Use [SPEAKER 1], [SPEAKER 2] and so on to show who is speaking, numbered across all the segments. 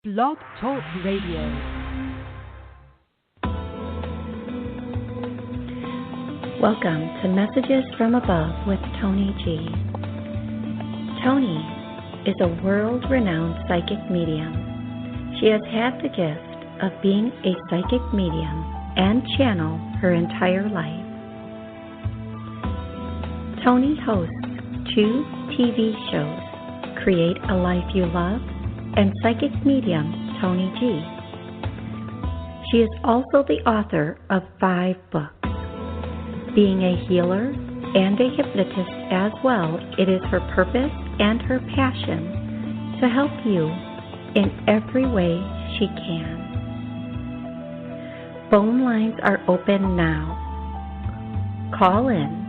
[SPEAKER 1] Blog Talk Radio.
[SPEAKER 2] Welcome to Messages from Above with Toni G. Toni is a world-renowned psychic medium. She has had the gift of being a psychic medium and channel her entire life. Toni hosts 2 TV shows, Create a Life You Love and Psychic Medium Toni G. She is also the author of 5 books. Being a healer and a hypnotist as well, it is her purpose and her passion to help you in every way she can. Phone lines are open now. Call in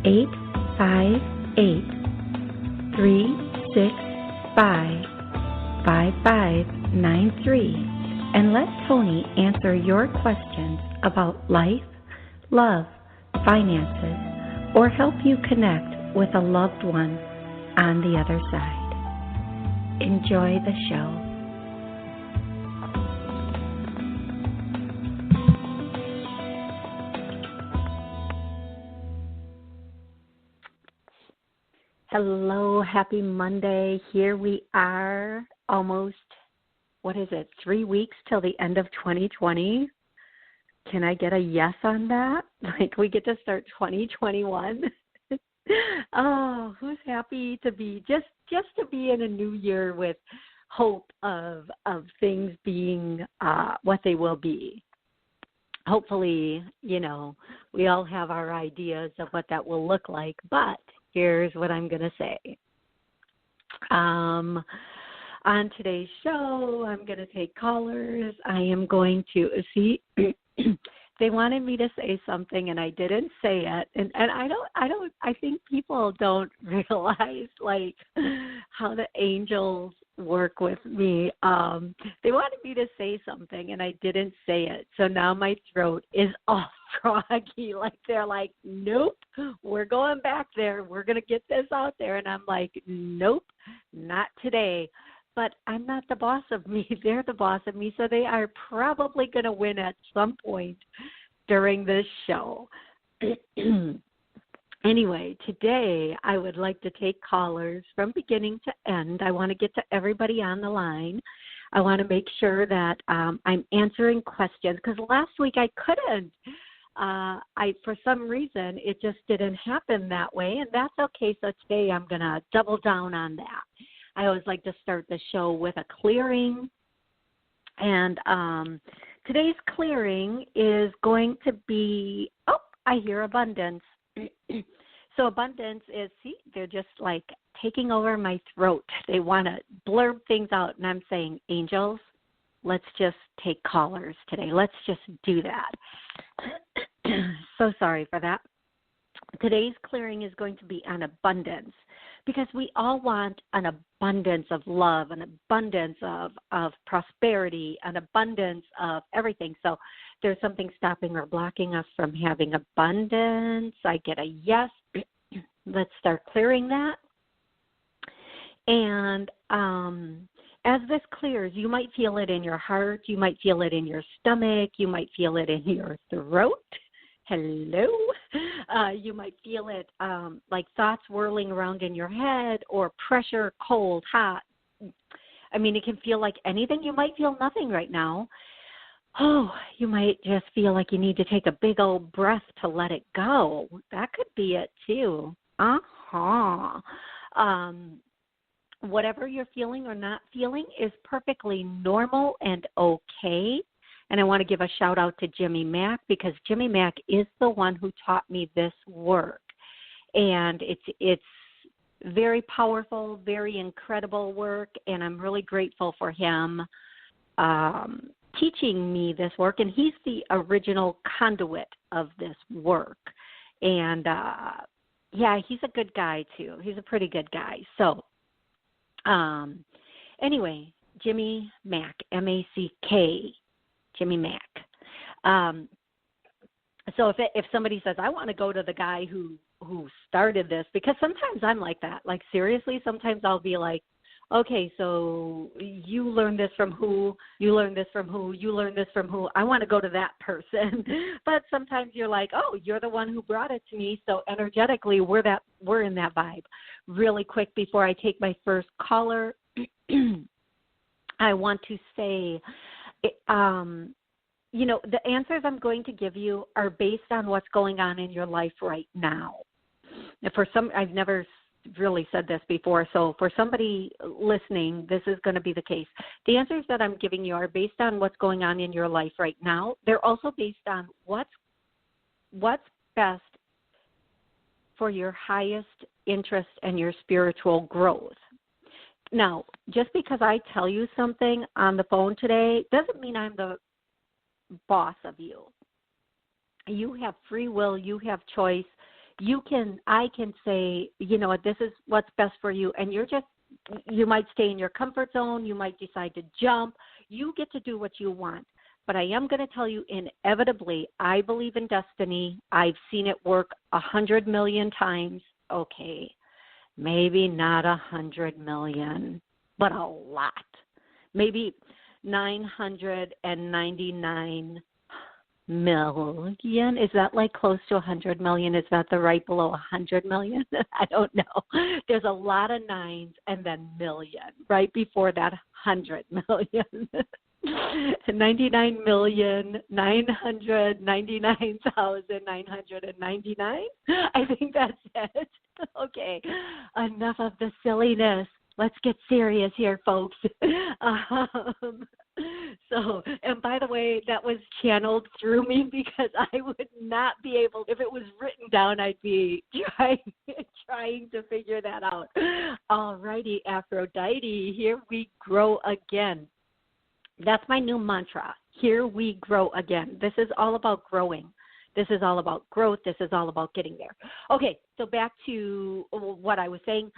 [SPEAKER 2] 858-365-5593 and let Toni answer your questions about life, love, finances, or help you connect with a loved one on the other side. Enjoy the show. Hello, happy Monday. Here we are, almost, 3 weeks till the end of 2020. Can I get a yes on that? Like, we get to start 2021. Oh, who's happy to be just to be in a new year with hope of things being what they will be. Hopefully, we all have our ideas of what that will look like, but here's what I'm going to say. On today's show, I'm going to take callers. I am going to see. They wanted me to say something, and I didn't say it. And I think people don't realize, like, how the angels work with me. They wanted me to say something, and I didn't say it. So now my throat is all froggy. Like, they're like, nope, we're going back there. We're going to get this out there. And I'm like, nope, not today. But I'm not the boss of me. They're the boss of me, so they are probably going to win at some point during this show. Anyway, today I would like to take callers from beginning to end. I want to get to everybody on the line. I want to make sure that I'm answering questions, because last week I couldn't. For some reason, it just didn't happen that way, and that's okay. So today I'm going to double down on that. I always like to start the show with a clearing, and today's clearing is going to be, I hear abundance. So abundance is, they're just like taking over my throat. They want to blurb things out, and I'm saying, angels, let's just take callers today. Let's just do that. So sorry for that. Today's clearing is going to be on abundance, because we all want an abundance of love, an abundance of prosperity, an abundance of everything. So there's something stopping or blocking us from having abundance. I get a yes. Let's start clearing that. And as this clears, you might feel it in your heart. You might feel it in your stomach. You might feel it in your throat. Hello. You might feel it like thoughts whirling around in your head, or pressure, cold, hot. I mean, it can feel like anything. You might feel nothing right now. Oh, you might just feel like you need to take a big old breath to let it go. That could be it too. Whatever you're feeling or not feeling is perfectly normal and okay. And I want to give a shout out to Jimmy Mack, because Jimmy Mack is the one who taught me this work. And it's very powerful, very incredible work, and I'm really grateful for him teaching me this work. And he's the original conduit of this work. And, he's a good guy, too. He's a pretty good guy. So, anyway, Jimmy Mack, M-A-C-K, Jimmy Mack. So if somebody says, I want to go to the guy who started this, because sometimes I'm like that. Like, seriously, sometimes I'll be like, okay, so you learn this from who, you learn this from who, you learn this from who. I want to go to that person. But sometimes you're like, oh, you're the one who brought it to me. So energetically, we're in that vibe. Really quick before I take my first caller, I want to say, the answers I'm going to give you are based on what's going on in your life right now. I've never really said this before, so for somebody listening, this is going to be the case. The answers that I'm giving you are based on what's going on in your life right now. They're also based on what's best for your highest interest and your spiritual growth. Now, just because I tell you something on the phone today doesn't mean I'm the boss of you. You have free will, you have choice. I can say, this is what's best for you, and you might stay in your comfort zone, you might decide to jump. You get to do what you want. But I am going to tell you, inevitably, I believe in destiny. I've seen it work 100 million times. Okay, maybe not 100 million, but a lot. Maybe 999 million. Is that like close to 100 million? Is that the right below 100 million? I don't know. There's a lot of nines and then million right before that 100 million. 99,999,999. I think that's it. Okay, enough of the silliness. Let's get serious here, folks. And by the way, that was channeled through me because I would not be able, if it was written down, I'd be trying to figure that out. All righty, Aphrodite, here we grow again. That's my new mantra. Here we grow again. This is all about growing. This is all about growth. This is all about getting there. Okay, so back to what I was saying.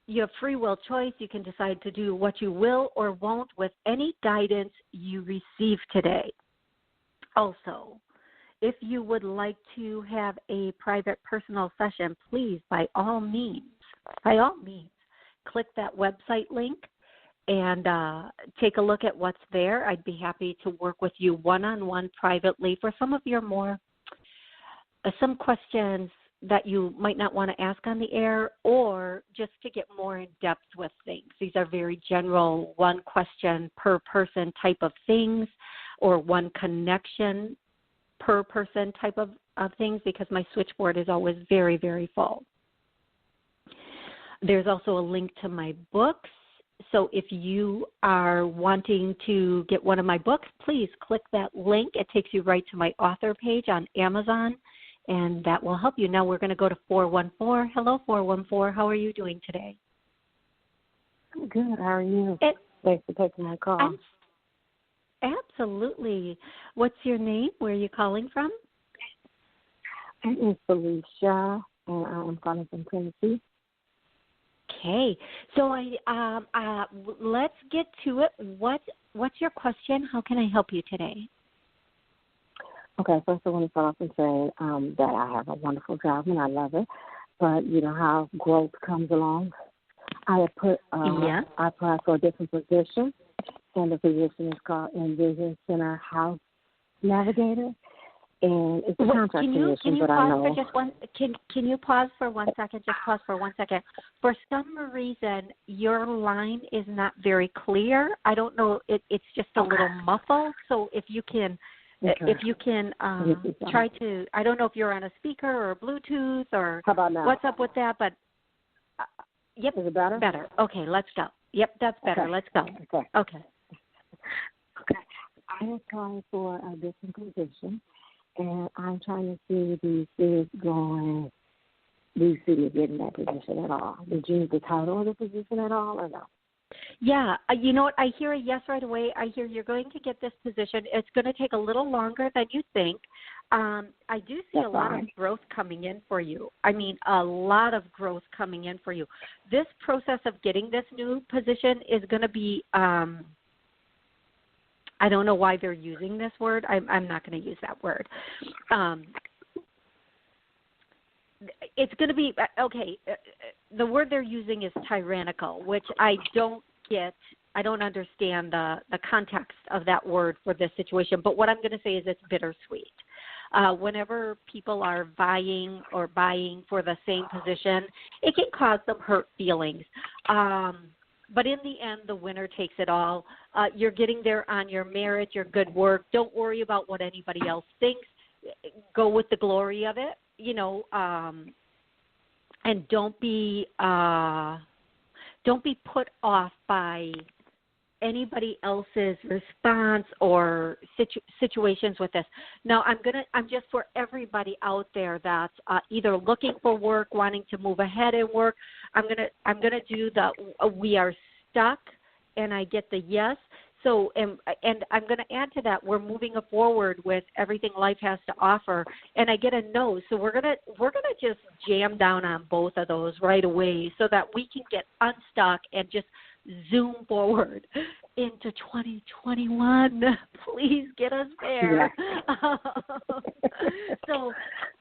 [SPEAKER 2] You have free will choice. You can decide to do what you will or won't with any guidance you receive today. Also, if you would like to have a private personal session, please, by all means, click that website link and take a look at what's there. I'd be happy to work with you one-on-one privately for some of your some questions that you might not want to ask on the air, or just to get more in depth with things. These are very general, one question per person type of things, or one connection per person type of things, because my switchboard is always very, very full. There's also a link to my books. So if you are wanting to get one of my books, please click that link. It takes you right to my author page on Amazon, and that will help you. Now we're going to go to 414. Hello, 414. How are you doing today?
[SPEAKER 3] I'm good. How are you? Thanks for taking my call.
[SPEAKER 2] Absolutely. What's your name? Where are you calling from?
[SPEAKER 3] My name is Felicia, and I'm calling from Tennessee.
[SPEAKER 2] Okay. So let's get to it. What's your question? How can I help you today?
[SPEAKER 3] Okay, first I want to start off and say that I have a wonderful job and I love it. But you know how growth comes along. I applied for a different position, and the position is called Envision Center House Navigator. And it's a contract position, but I know.
[SPEAKER 2] Can you pause for 1 second? Just pause for 1 second. For some reason, your line is not very clear. I don't know. It's just a little muffled. So if you can. Okay. If you can try to, I don't know if you're on a speaker or Bluetooth or
[SPEAKER 3] how about now?
[SPEAKER 2] What's up with that, but yep.
[SPEAKER 3] Is it better?
[SPEAKER 2] Better. Okay, let's go. Yep, that's better. Okay. Let's go. Okay.
[SPEAKER 3] I applied for a different position, and I'm trying to see these things going. Do you see you getting that position at all? Did you use the title of the position at all or no?
[SPEAKER 2] Yeah, you know what? I hear a yes right away. I hear you're going to get this position. It's going to take a little longer than you think. I do see a lot of growth coming in for you. I mean, a lot of growth coming in for you. This process of getting this new position is going to be, I don't know why they're using this word. I'm not going to use that word. it's going to be, okay, the word they're using is tyrannical, which I don't get. I don't understand the context of that word for this situation. But what I'm going to say is it's bittersweet. Whenever people are vying or buying for the same position, it can cause them hurt feelings. But in the end, the winner takes it all. You're getting there on your merit, your good work. Don't worry about what anybody else thinks. Go with the glory of it, and don't be put off by anybody else's response or situations with this. Now, I'm just for everybody out there that's either looking for work, wanting to move ahead in work. I'm gonna do the we are stuck, and I get the yes. So, and I'm going to add to that, we're moving forward with everything life has to offer, and I get a no. So we're gonna just jam down on both of those right away, so that we can get unstuck and just zoom forward into 2021. Please get us there. Yeah. So,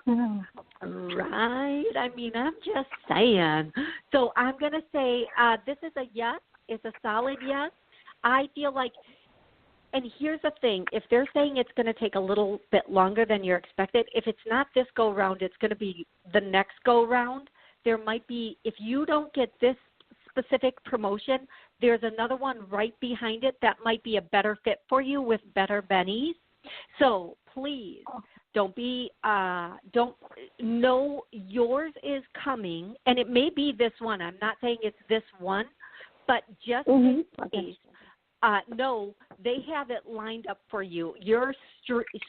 [SPEAKER 2] right. I mean, I'm just saying. So I'm going to say this is a yes. It's a solid yes. I feel like, and here's the thing, if they're saying it's going to take a little bit longer than you're expected, if it's not this go-round, it's going to be the next go-round. There might be, if you don't get this specific promotion, there's another one right behind it that might be a better fit for you with better bennies. So please don't know yours is coming, and it may be this one. I'm not saying it's this one, but just in case. No, they have it lined up for you. You're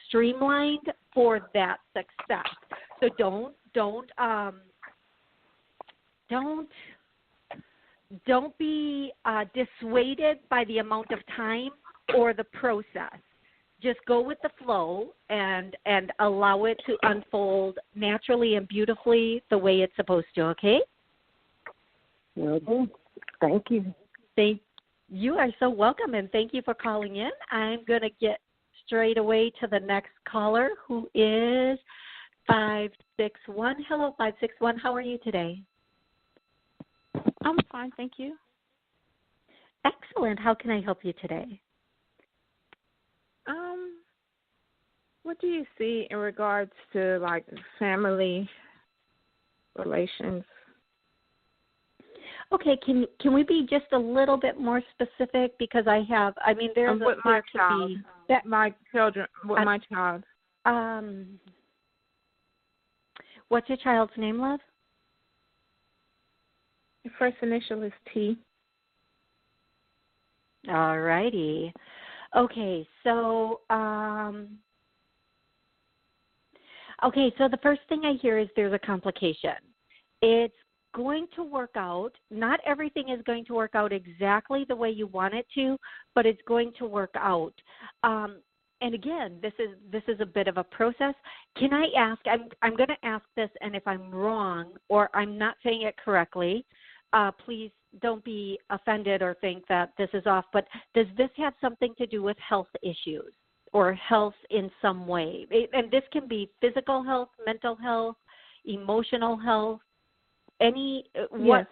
[SPEAKER 2] streamlined for that success. So don't be dissuaded by the amount of time or the process. Just go with the flow and allow it to unfold naturally and beautifully the way it's supposed to. Okay?
[SPEAKER 3] Okay. Thank you.
[SPEAKER 2] You are so welcome, and thank you for calling in. I'm going to get straight away to the next caller, who is 561. Hello, 561. How are you today?
[SPEAKER 4] I'm fine, thank you.
[SPEAKER 2] Excellent. How can I help you today?
[SPEAKER 4] What do you see in regards to, like, family relations?
[SPEAKER 2] Okay, can we be just a little bit more specific, because there's
[SPEAKER 4] with my child. My child.
[SPEAKER 2] What's your child's name, love?
[SPEAKER 4] The first initial is T.
[SPEAKER 2] All righty. Okay, so the first thing I hear is there's a complication. It's going to work out. Not everything is going to work out exactly the way you want it to, but it's going to work out. And again, this is a bit of a process. Can I ask? I'm going to ask this, and if I'm wrong or I'm not saying it correctly, please don't be offended or think that this is off. But does this have something to do with health issues or health in some way? And this can be physical health, mental health, emotional health. What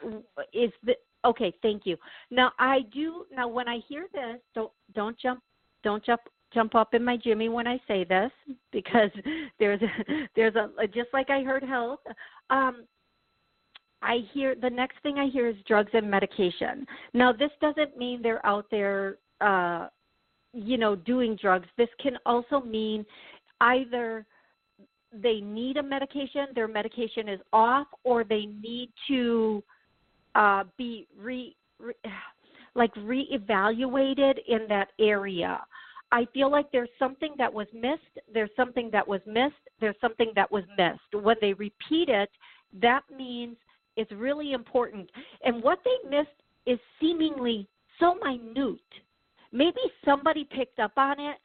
[SPEAKER 2] is the okay? Thank you. Now when I hear this, don't jump up in my Jimmy when I say this, because there's a just like I heard health. I hear the next thing I hear is drugs and medication. Now this doesn't mean they're out there, doing drugs. This can also mean either they need a medication, their medication is off, or they need to be reevaluated in that area. I feel like there's something that was missed, there's something that was missed, there's something that was missed. When they repeat it, that means it's really important. And what they missed is seemingly so minute. Maybe somebody picked up on it,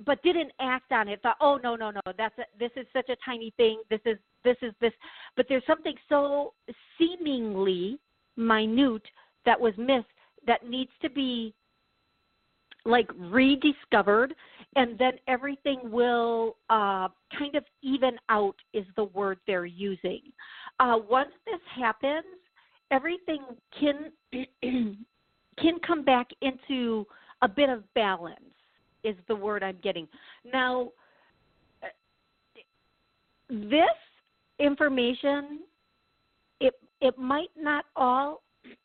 [SPEAKER 2] but didn't act on it. Thought, oh no, this is such a tiny thing. This is this. But there's something so seemingly minute that was missed that needs to be like rediscovered, and then everything will kind of even out is the word they're using. Once this happens, everything can come back into a bit of balance is the word I'm getting. Now, this information, it might not all,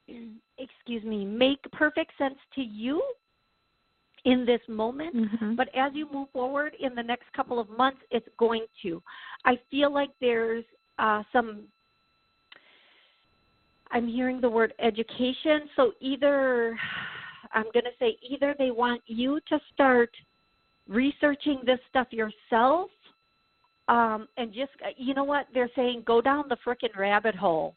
[SPEAKER 2] make perfect sense to you in this moment, but as you move forward in the next couple of months, it's going to. I feel like there's I'm hearing the word education, so either they want you to start researching this stuff yourself, and just, you know what, they're saying go down the frickin' rabbit hole.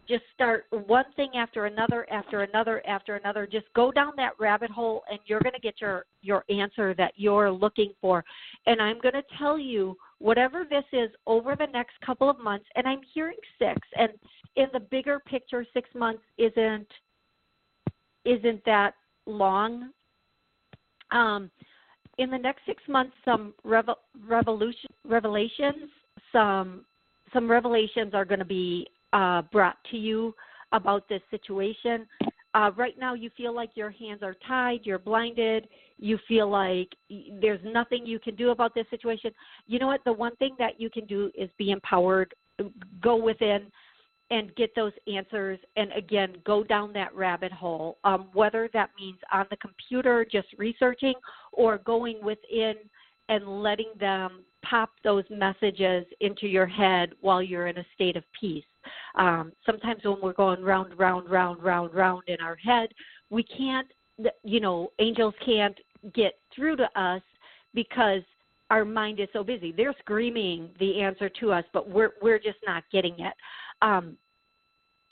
[SPEAKER 2] Just start one thing after another, after another, after another. Just go down that rabbit hole, and you're going to get your answer that you're looking for. And I'm going to tell you, whatever this is, over the next couple of months, and I'm hearing 6, and in the bigger picture, 6 months isn't that long. In the next 6 months, some revelations are going to be brought to you about this situation. Right now you feel like your hands are tied, you're blinded, you feel like there's nothing you can do about this situation. You know what? The one thing that you can do is be empowered, go within and get those answers, and again, go down that rabbit hole, whether that means on the computer just researching or going within and letting them pop those messages into your head while you're in a state of peace. Sometimes when we're going round in our head, we can't, angels can't get through to us because our mind is so busy. They're screaming the answer to us, but we're just not getting it.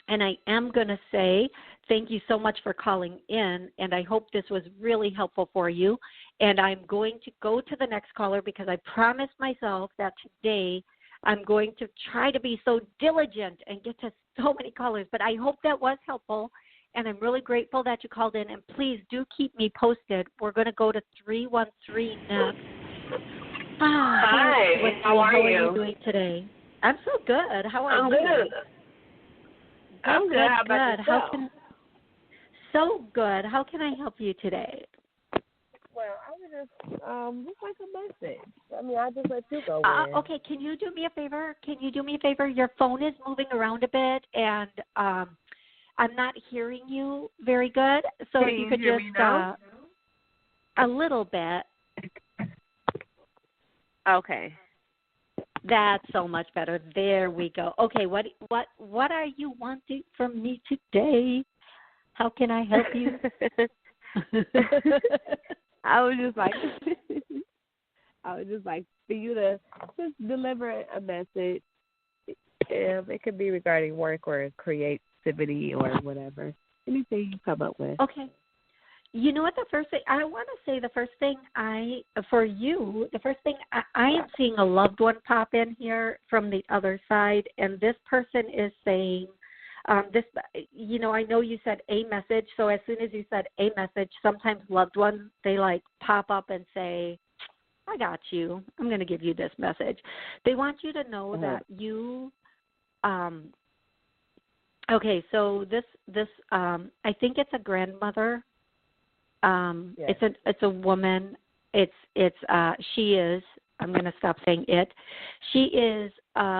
[SPEAKER 2] And I am going to say thank you so much for calling in, and I hope this was really helpful for you. And I'm going to go to the next caller because I promised myself that today I'm going to try to be so diligent and get to so many callers. But I hope that was helpful, and I'm really grateful that you called in. And please do keep me posted. We're going to go to 313 next.
[SPEAKER 5] Hi, how are you?
[SPEAKER 2] How are you doing today? I'm so good. How are you?
[SPEAKER 5] I'm good. I'm good. How about yourself?
[SPEAKER 2] So good. How can I help you today?
[SPEAKER 5] Well, I would just like a message. I mean, I just let you go in.
[SPEAKER 2] Okay, can you do me a favor? Your phone is moving around a bit, and I'm not hearing you very good. So
[SPEAKER 5] Can
[SPEAKER 2] you could
[SPEAKER 5] hear
[SPEAKER 2] just
[SPEAKER 5] me now?
[SPEAKER 2] a little bit.
[SPEAKER 5] Okay.
[SPEAKER 2] That's so much better. There we go. Okay, what are you wanting from me today? How can I help you?
[SPEAKER 5] I would just like for you to just deliver a message. It could be regarding work or creativity or whatever. Anything you come up with.
[SPEAKER 2] Okay. You know what, the first thing I am seeing a loved one pop in here from the other side, and this person is saying, I know you said a message, so as soon as you said a message, sometimes loved ones, they like pop up and say, I got you. I'm going to give you this message. They want you to know that you, okay, so this, I think it's a grandmother.
[SPEAKER 5] Yes.
[SPEAKER 2] It's a woman. She is, I'm going to stop saying it. She is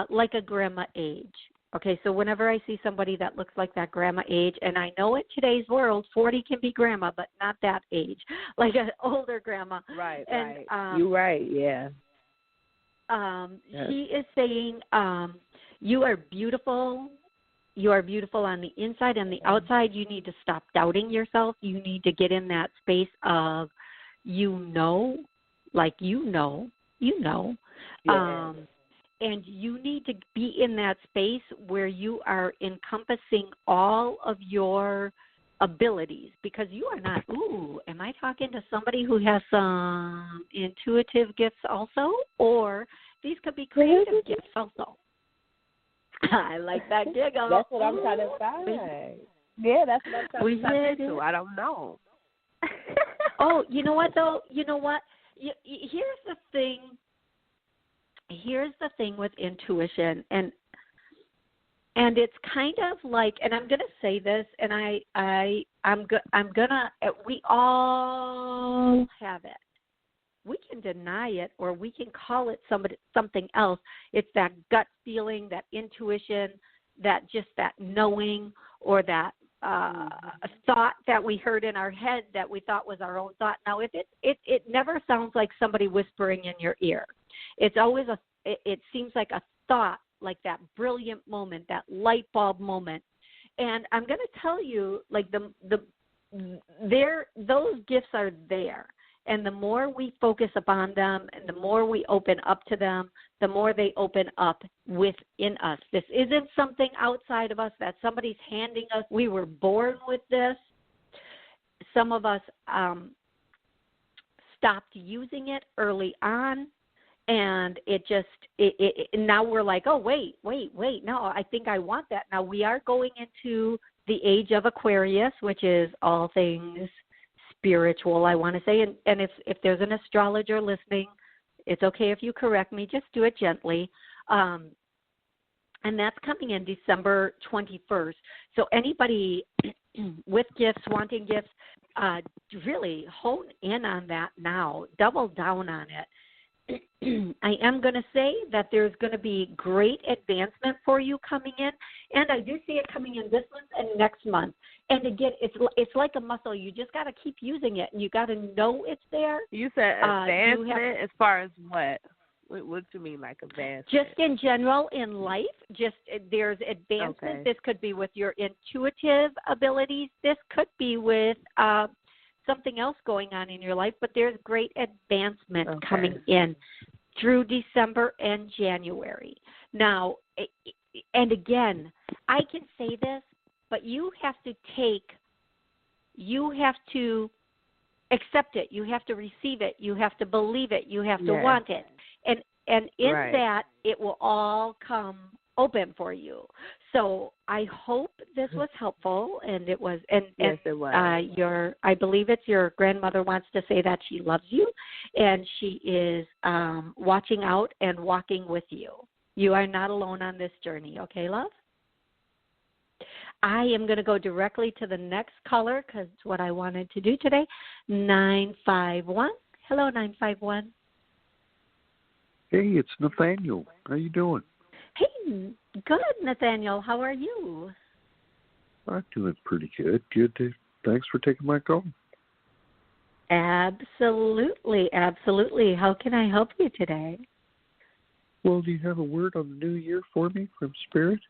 [SPEAKER 2] like a grandma age. Okay, so whenever I see somebody that looks like that grandma age, and I know in today's world, 40 can be grandma, but not that age, like an older grandma.
[SPEAKER 5] Right,
[SPEAKER 2] and,
[SPEAKER 5] right. You're right, yeah.
[SPEAKER 2] Yes. She is saying, you are beautiful. You are beautiful on the inside and the outside. You need to stop doubting yourself. You need to get in that space of, like you know.
[SPEAKER 5] Yeah.
[SPEAKER 2] And you need to be in that space where you are encompassing all of your abilities, because you are not, am I talking to somebody who has some intuitive gifts also? Or these could be creative gifts also. I like that giggle.
[SPEAKER 5] That's what I'm trying to find. Yeah, that's what I'm trying to find. I don't know.
[SPEAKER 2] Oh, you know what though? You know what? Here's the thing. Here's the thing with intuition, and it's kind of like, and I'm going to say this, and I'm gonna. We all have it. We can deny it, or we can call it something else. It's that gut feeling, that intuition, that knowing, or that thought that we heard in our head that we thought was our own thought. Now, if it never sounds like somebody whispering in your ear. It's always it seems like a thought, like that brilliant moment, that light bulb moment. And I'm going to tell you, like those gifts are there. And the more we focus upon them and the more we open up to them, the more they open up within us. This isn't something outside of us that somebody's handing us. We were born with this. Some of us stopped using it early on, and now we're like, oh, wait, no, I think I want that. Now we are going into the age of Aquarius, which is all things spiritual, I want to say. And if there's an astrologer listening, it's okay if you correct me. Just do it gently. And that's coming in December 21st. So anybody with gifts, wanting gifts, really hone in on that now. Double down on it. I am going to say that there's going to be great advancement for you coming in, and I do see it coming in this month and next month. And again, it's like a muscle. You just got to keep using it, and you got to know it's there.
[SPEAKER 5] You said advancement as far as what? What do you mean, like advancement?
[SPEAKER 2] Just in general in life, there's advancement. Okay. This could be with your intuitive abilities. This could be with something else going on in your life, but there's great advancement coming in through December and January. Now, and again, I can say this, but you have to accept it. You have to receive it. You have to believe it. You have to want it. And in that, it will all come open for you. So I hope this was helpful, and it was. And
[SPEAKER 5] yes, it was.
[SPEAKER 2] I believe it's your grandmother wants to say that she loves you, and she is watching out and walking with you. You are not alone on this journey. Okay, love? I am going to go directly to the next caller because it's what I wanted to do today. 951. Hello, 951.
[SPEAKER 6] Hey, it's Nathaniel. How you doing?
[SPEAKER 2] Hey, good, Nathaniel. How are you?
[SPEAKER 6] I'm doing pretty good. Thanks for taking my call.
[SPEAKER 2] Absolutely. How can I help you today?
[SPEAKER 6] Well, do you have a word on the new year for me from Spirit?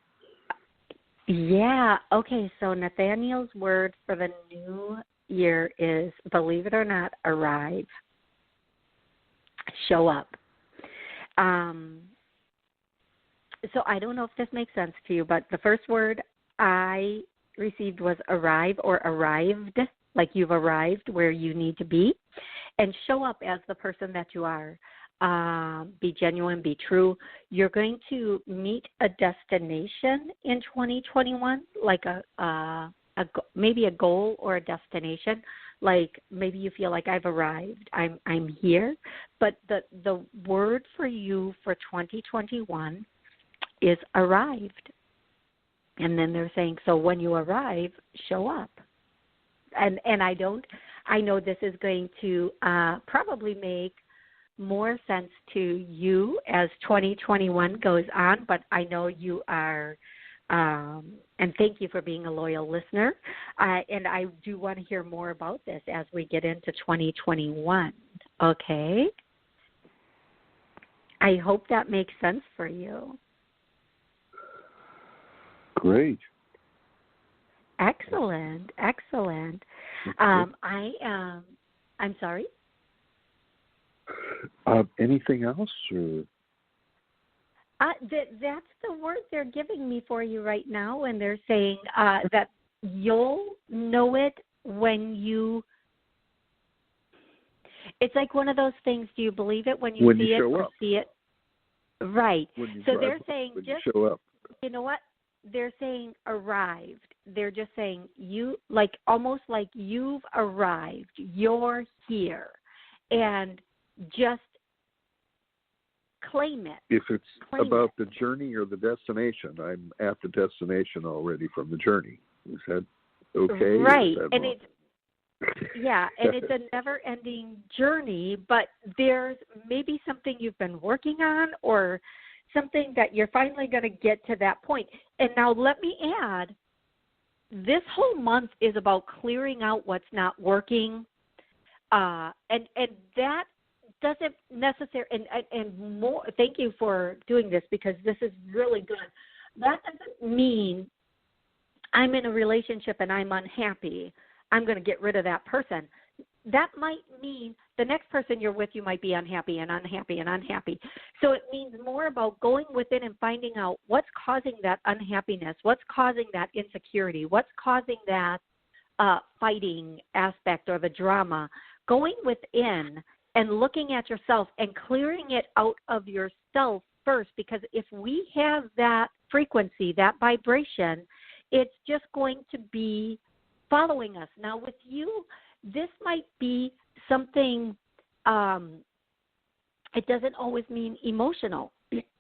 [SPEAKER 2] Yeah. Okay, so Nathaniel's word for the new year is, believe it or not, arrive. Show up. So I don't know if this makes sense to you, but the first word I received was arrive or arrived, like you've arrived where you need to be, and show up as the person that you are. Be genuine, be true. You're going to meet a destination in 2021, like maybe a goal or a destination. Like maybe you feel like I've arrived, I'm here. But the word for you for 2021 is arrived. And then they're saying, so when you arrive, show up. And I know this is going to probably make more sense to you as 2021 goes on, but I know you are, and thank you for being a loyal listener, and I do want to hear more about this as we get into 2021, okay? I hope that makes sense for you.
[SPEAKER 6] Great.
[SPEAKER 2] Excellent. I'm sorry?
[SPEAKER 6] Anything else? Or?
[SPEAKER 2] That's the word they're giving me for you right now, and they're saying that you'll know it when you. It's like one of those things. Do you believe it when you see it or see it? Right. So they're saying just
[SPEAKER 6] show up.
[SPEAKER 2] You know what? they're saying arrived. They're just saying you, like almost like you've arrived. You're here, and just claim it.
[SPEAKER 6] If it's
[SPEAKER 2] claim
[SPEAKER 6] about
[SPEAKER 2] it.
[SPEAKER 6] the journey or the destination, I'm at the destination already from the journey. Is that okay?
[SPEAKER 2] Right,
[SPEAKER 6] That
[SPEAKER 2] and
[SPEAKER 6] wrong?
[SPEAKER 2] and it's a never-ending journey, but there's maybe something you've been working on or something that you're finally going to get to that point. And now let me add, this whole month is about clearing out what's not working, and that doesn't necessarily, and more, thank you for doing this because this is really good. That doesn't mean I'm in a relationship and I'm unhappy, I'm going to get rid of that person. That might mean the next person you're with, you might be unhappy and unhappy and unhappy. So it means more about going within and finding out what's causing that unhappiness, what's causing that insecurity, what's causing that fighting aspect or the drama. Going within and looking at yourself and clearing it out of yourself first, because if we have that frequency, that vibration, it's just going to be following us. Now with you, this might be something, it doesn't always mean emotional.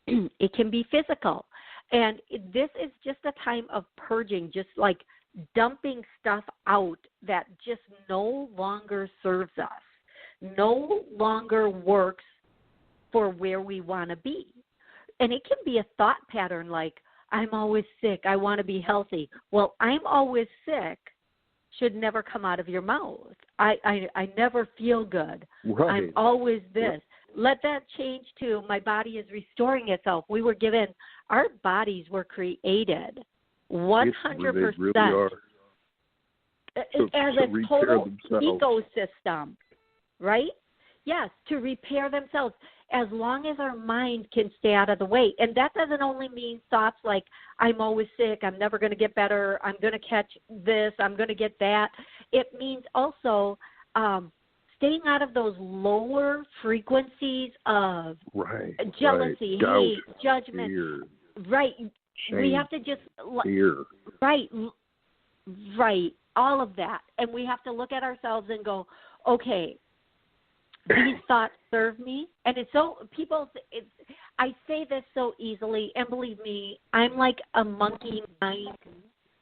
[SPEAKER 2] It can be physical. And this is just a time of purging, just like dumping stuff out that just no longer serves us, no longer works for where we want to be. And it can be a thought pattern like, I'm always sick, I want to be healthy. Well, I'm always sick should never come out of your mouth. I never feel good.
[SPEAKER 6] Right.
[SPEAKER 2] I'm always this. Let that change to my body is restoring itself. We were given, our bodies were created 100%.
[SPEAKER 6] They really are.
[SPEAKER 2] As a total ecosystem, right? Yes, to repair themselves, as long as our mind can stay out of the way. And that doesn't only mean thoughts like, I'm always sick, I'm never going to get better, I'm going to catch this, I'm going to get that. It means also staying out of those lower frequencies of jealousy, hate, judgment.
[SPEAKER 6] Fear,
[SPEAKER 2] right.
[SPEAKER 6] shame,
[SPEAKER 2] we have to just
[SPEAKER 6] fear.
[SPEAKER 2] Right. All of that. And we have to look at ourselves and go, okay, these thoughts serve me. And it's so, I say this so easily, and believe me, I'm like a monkey mind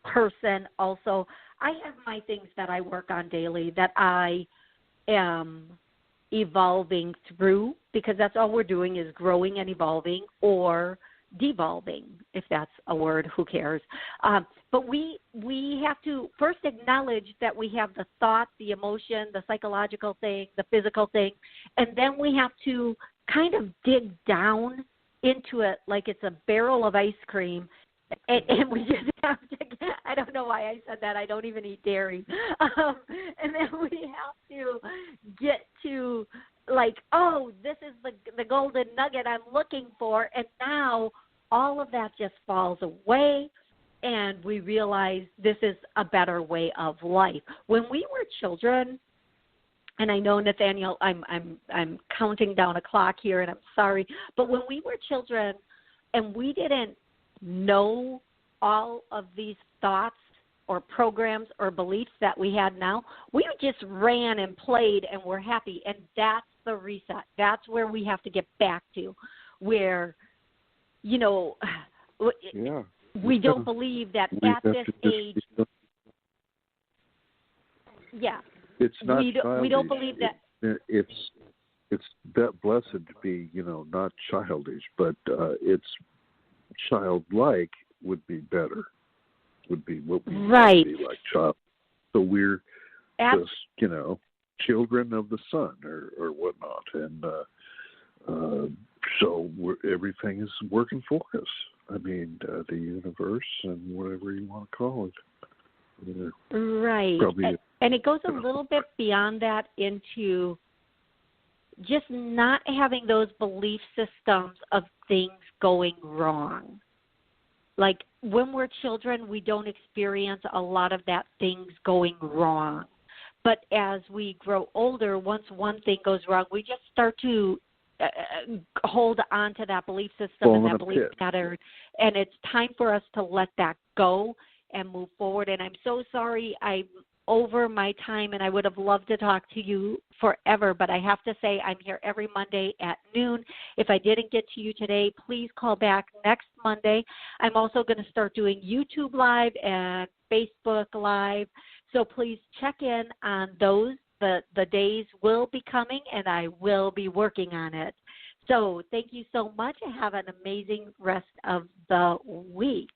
[SPEAKER 2] person also. I have my things that I work on daily that I am evolving through, because that's all we're doing is growing and evolving, or devolving, if that's a word, who cares. But we have to first acknowledge that we have the thought, the emotion, the psychological thing, the physical thing, and then we have to kind of dig down into it like it's a barrel of ice cream, and we just have to, I don't know why I said that, I don't even eat dairy, and then we have to get to like, oh, this is the golden nugget I'm looking for, and now all of that just falls away, and we realize this is a better way of life. When we were children, and I know, Nathaniel, I'm counting down a clock here, and I'm sorry, but when we were children and we didn't know all of these thoughts or programs or beliefs that we had now, we just ran and played and were happy, and that's the reset. That's where we have to get back to, where, you know, we don't believe that at this age,
[SPEAKER 6] it's not
[SPEAKER 2] we don't believe that.
[SPEAKER 6] It's that blessed to be, not childish, but it's childlike would be better, would be what we want to be like child. So we're just, children of the sun or whatnot. And so everything is working for us. I mean, the universe and whatever you want to call it.
[SPEAKER 2] Right. And it goes a little bit beyond that into just not having those belief systems of things going wrong. Like when we're children, we don't experience a lot of that things going wrong. But as we grow older, once one thing goes wrong, we just start to hold on to that belief system and that belief pattern. And it's time for us to let that go and move forward. And I'm so sorry I'm over my time, and I would have loved to talk to you forever, but I have to say I'm here every Monday at noon. If I didn't get to you today, please call back next Monday. I'm also going to start doing YouTube Live and Facebook Live, so please check in on those. The days will be coming, and I will be working on it. So thank you so much, and have an amazing rest of the week.